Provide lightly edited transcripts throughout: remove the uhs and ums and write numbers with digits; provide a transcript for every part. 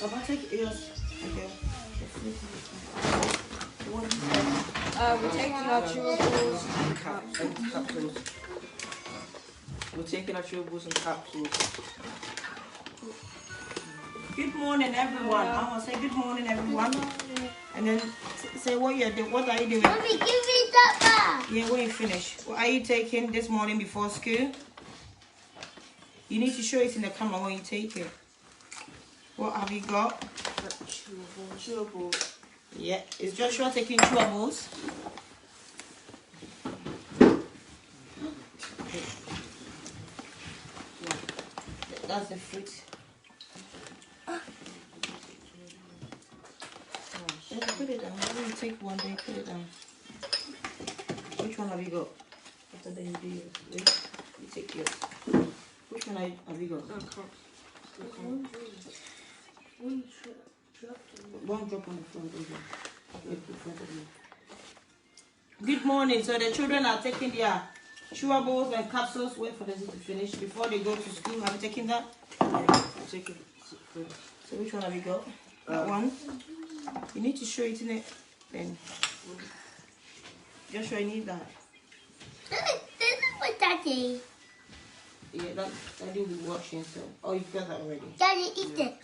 Come on, take yours. Okay. We're taking our chewables And capsules. We're taking our chewables and capsules. Good morning, everyone. I'm gonna say good morning, everyone. And then say what you're doing. What are you doing? Mommy, give me that back. Yeah, when you finish. What are you taking this morning before school? You need to show it in the camera when you take it. What have you got? chewables. Yeah, is Joshua taking chewables? That's the fruit. Just put it down. When you take one, then put it down. Which one have you got? After then you do yours. Wait, you take yours. Which one have you got? One drop on the front over. In front of you. Good morning. So the children are taking their chewables and capsules. Wait for them to finish before they go to school. Have you taken that? Yeah, take it. So which one have you got? That one. You need to show it in it. Then Joshua, you need that. This is for Daddy. Yeah, that will be washing. So oh, you've got that already. Daddy, eat it.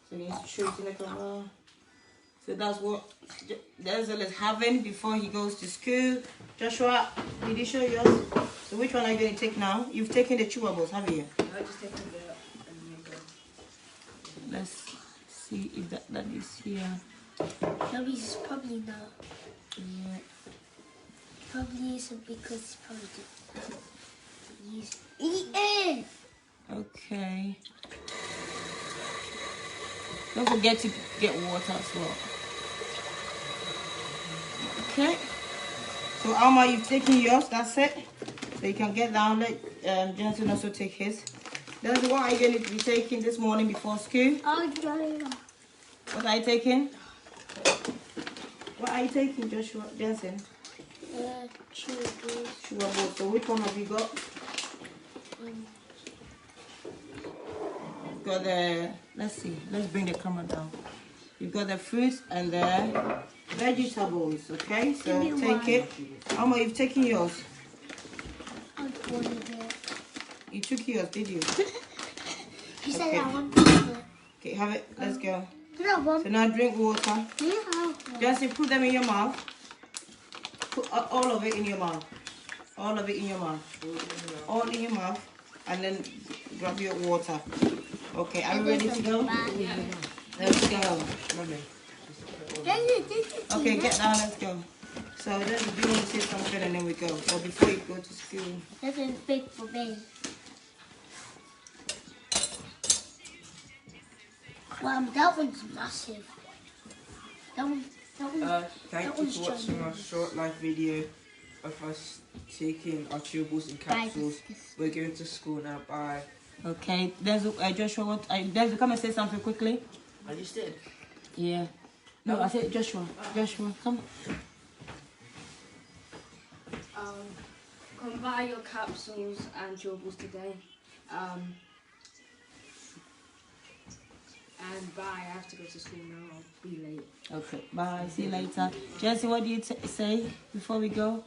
So you need to show it in the camera. So that's what Denzel is having before he goes to school. Joshua, did you show yours? So which one are you going to take now? You've taken the chewables, haven't you? I just taken the and then go. Let's see if that is here. Daddy's probably not. Yeah. Probably isn't because it's probably just eat it. Okay. Don't forget to get water as well. Okay. So Alma, you've taken yours. That's it. So you can get down. Let Jensen also take his. That's what are you going to be taking this morning before school? What are you taking? What are you taking, Joshua? Jensen? Chewables. So which one have you got? You've got the, let's see, let's bring the camera down. You've got the fruits and the vegetables, okay? So take it. Alma, you've taken yours. I wanted it. You took yours, did you? He said Okay. I wanted it. Okay, have it. Let's go. No, one. So now drink water. Yeah. Jesse, put them in your mouth. Put all of it in your mouth. All of it in your mouth. All in your mouth. And then grab your water. Okay, are you ready to go? Yeah. Let's go. Okay, get down, let's go. So then we do want to say something and then we go. So before you go to school. This is big for me. Wow, that one's massive. That one's Thank you for watching our short live video of us taking our chewables and capsules. We're going to school now. Bye. Okay, there's Joshua. There's come and say something quickly. I just did. Yeah. No, I said Joshua. Joshua, come. Come buy your capsules and chewables today. And bye. I have to go to school now. I'll be late. Okay, bye. See you later. Jesse, what do you say before we go?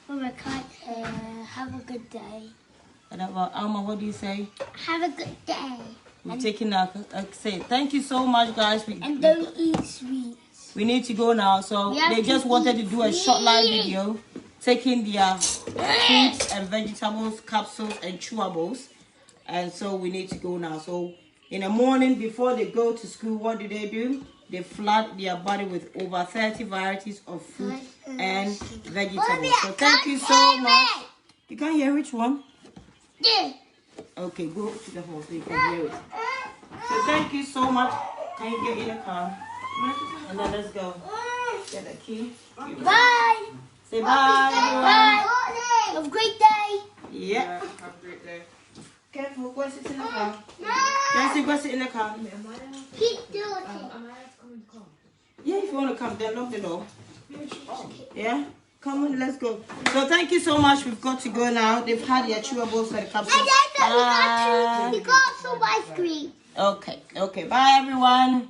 have a good day. And about Alma, what do you say? Have a good day. We're taking our say thank you so much, guys. And don't eat sweets. We need to go now. So they just wanted to do a short live video taking their fruits and vegetables, capsules and chewables. And so we need to go now. So in the morning before they go to school, what do? They flood their body with over 30 varieties of fruit and vegetables. So thank you so much. You can't hear which one? Yeah. Okay, go to the hall so you can hear it. So thank you so much. Can you get in the car? And then let's go. Get the key. Bye. Say bye, everyone. Bye. Have a great day. Yeah. Have a great day. Careful, go sit in the car. Jesse, go sit in the car. Keep doing it. Yeah, if you want to come, then lock the door. Yeah? Come on, let's go. So thank you so much. We've got to go now. They've had their chewables and capsules. We got some ice cream. Okay. Bye, everyone.